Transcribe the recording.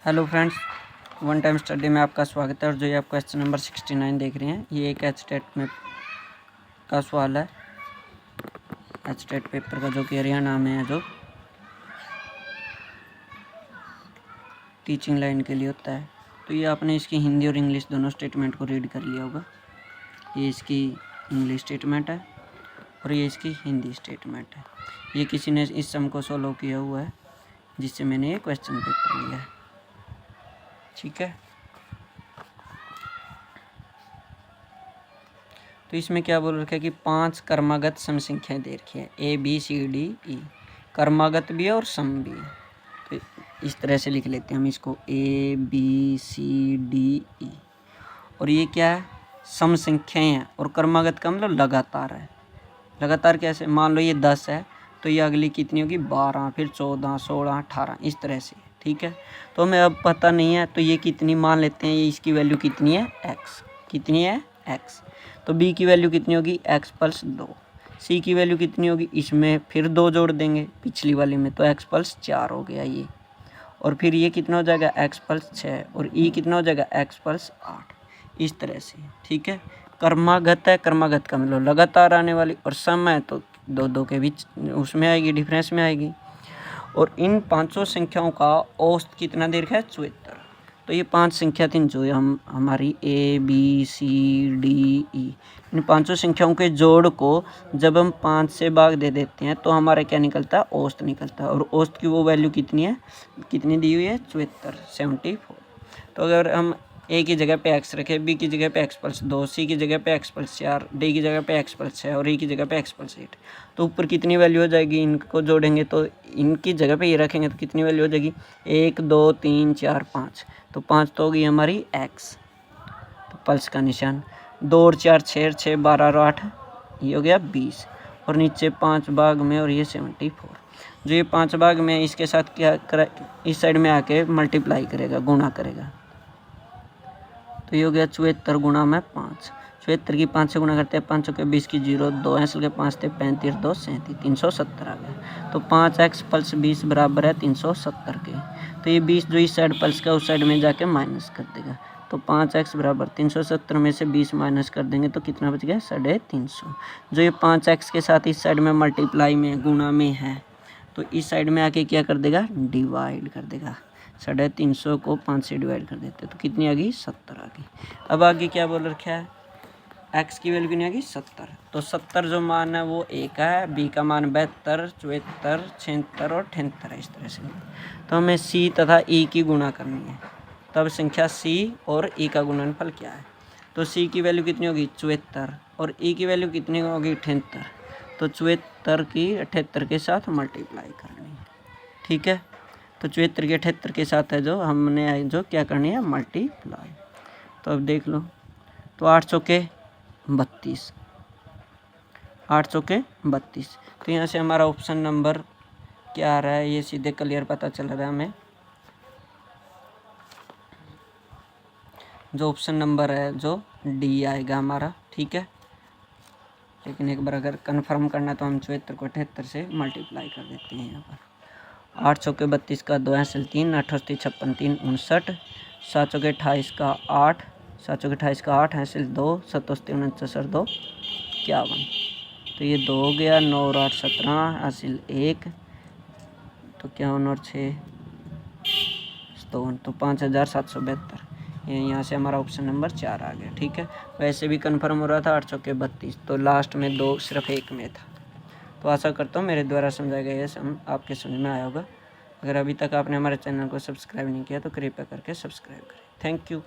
Hello friends, one time study में आपका स्वागत है। और जो ये आप क्वेश्चन नंबर 69 देख रहे हैं, ये एक एचटेट में का सवाल है। एचटेट पेपर का जो कि हरियाणा में है, जो टीचिंग लाइन के लिए होता है। तो ये आपने इसकी हिंदी और इंग्लिश दोनों स्टेटमेंट को रीड कर लिया होगा। ये इसकी इंग्लिश स्टेटमेंट है और ये इसकी हिंदी स्टेटमेंट है। ये किसी ने इस सम को सॉल्व किया हुआ है, जिससे मैंने ये क्वेश्चन पेपर लिया है। ठीक है, तो इसमें क्या बोल रखा है कि 5 कर्मागत सम संख्याएं दे रखी है, A B C D E. कर्मागत भी है और सम भी है। तो इस तरह से लिख लेते हैं हम इसको, A B C D E. और ये क्या है, सम संख्याएं हैं। और कर्मागत का मतलब लगातार है। लगातार कैसे, मान लो ये 10 है तो ये अगली कितनी होगी 12, फिर 14, 16, 18, इस तरह से। ठीक है, तो हमें अब पता नहीं है तो ये कितनी मान लेते हैं, ये इसकी वैल्यू कितनी है, एक्स। कितनी है, एक्स। तो बी की वैल्यू कितनी होगी, एक्स प्लस 2। सी की वैल्यू कितनी होगी, इसमें फिर 2 जोड़ देंगे पिछली वाली में, तो एक्स प्लस 4 हो गया ये। और फिर ये कितना हो जाएगा, एक्स प्लस 6। और ई कितना हो जाएगा, एक्स प्लस 8। इस तरह से। ठीक है, कर्मागत है, कर्मागत का मतलब लगातार आने वाली। और सम है तो दो के बीच उसमें आएगी, डिफरेंस में आएगी। और इन पांचों संख्याओं का औसत कितना दे रखा है, 74। तो ये 5 संख्या थी जो हम हमारी A B C D E, इन पांचों संख्याओं के जोड़ को जब हम 5 से भाग दे देते हैं तो हमारा क्या निकलता है, औसत निकलता है। और औसत की वो वैल्यू कितनी है, कितनी दी हुई है, 74। तो अगर हम ए की जगह पे एक्स रखें, बी की जगह पे एक्स प्लस 2, सी की जगह पे एक्स प्लस 4, डी की जगह पे एक्स प्लस 6 और ई की जगह पे एक्स प्लस 8, तो ऊपर कितनी वैल्यू हो जाएगी, इनको जोड़ेंगे तो इनकी जगह पे ये रखेंगे तो कितनी वैल्यू हो जाएगी, 1 2 3 4 5। तो 5 तो होगी हमारी एक्स, तो प्लस का निशान। 2 और 4 6, 6 12 और 8, ये हो गया 20। और नीचे 5 भाग में और ये 74। जो ये 5 भाग में इसके साथ क्या कर, इस साइड में आके मल्टीप्लाई करेगा, गुणा करेगा। तो ये हो गया 74 गुणा में 5। 74 की 5 से गुणा करते हैं, 5 के 20 की 0, 2 ऐसे के 5 थे 35, 2 37, 370 आ गया। तो 5x प्लस 20 बराबर है 370 के। तो ये 20 जो इस साइड प्लस का उस साइड में जाके माइनस कर देगा। तो 5x बराबर 370 में से 20 माइनस कर देंगे तो कितना बच गया, 350। जो ये 5x के साथ इस साइड में मल्टीप्लाई में, गुणा में है, तो इस साइड में आके क्या कर देगा, डिवाइड कर देगा। 350 को 5 से डिवाइड कर देते तो कितनी आ गई, 70 आ गई। अब आगे क्या बोल रखा है, x की वैल्यू कितनी आ गई, 70। तो 70 जो मान है वो a का है, b का मान 72, 74, 76 और 78 है, इस तरह से। तो हमें c तथा e की गुणा करनी है। तब संख्या c और e का गुणनफल क्या है। तो c की वैल्यू कितनी होगी, 74, और e की वैल्यू कितनी होगी, 78। तो 74 की 78 के साथ मल्टीप्लाई करनी है। ठीक है, तो 74 के 78 के साथ है जो हमने जो क्या करनी है, मल्टीप्लाई। तो अब देख लो, तो 800 के 32, 800 के 32। तो यहाँ से हमारा ऑप्शन नंबर क्या आ रहा है, ये सीधे क्लियर पता चल रहा है हमें। जो ऑप्शन नंबर है जो डी आएगा हमारा। ठीक है, लेकिन एक बार अगर कंफर्म करना तो हम 74 को 78 से मल्टीप्लाई कर देते हैं। यहाँ पर 800 के 32 का 2 ऐंसल 3, 8 56 3 59, 700 के 28 का 8, 700 के 28 का 8 ऐंसल 2, 7 49 और 2 51। तो ये 2 हो गया, 9 और 8 17 ऐंसल 1, तो 51 और 6 57, तो 5772। ये यहाँ से हमारा ऑप्शन नंबर 4 आ गया। ठीक है, वैसे भी कंफर्म हो रहा था 800 के 32, तो लास्ट में 2 सिर्फ 1 में था। तो आशा करता हूँ मेरे द्वारा समझाया गया ये सम आपके समझ में आया होगा। अगर अभी तक आपने हमारे चैनल को सब्सक्राइब नहीं किया तो कृपया करके सब्सक्राइब करें। Thank you.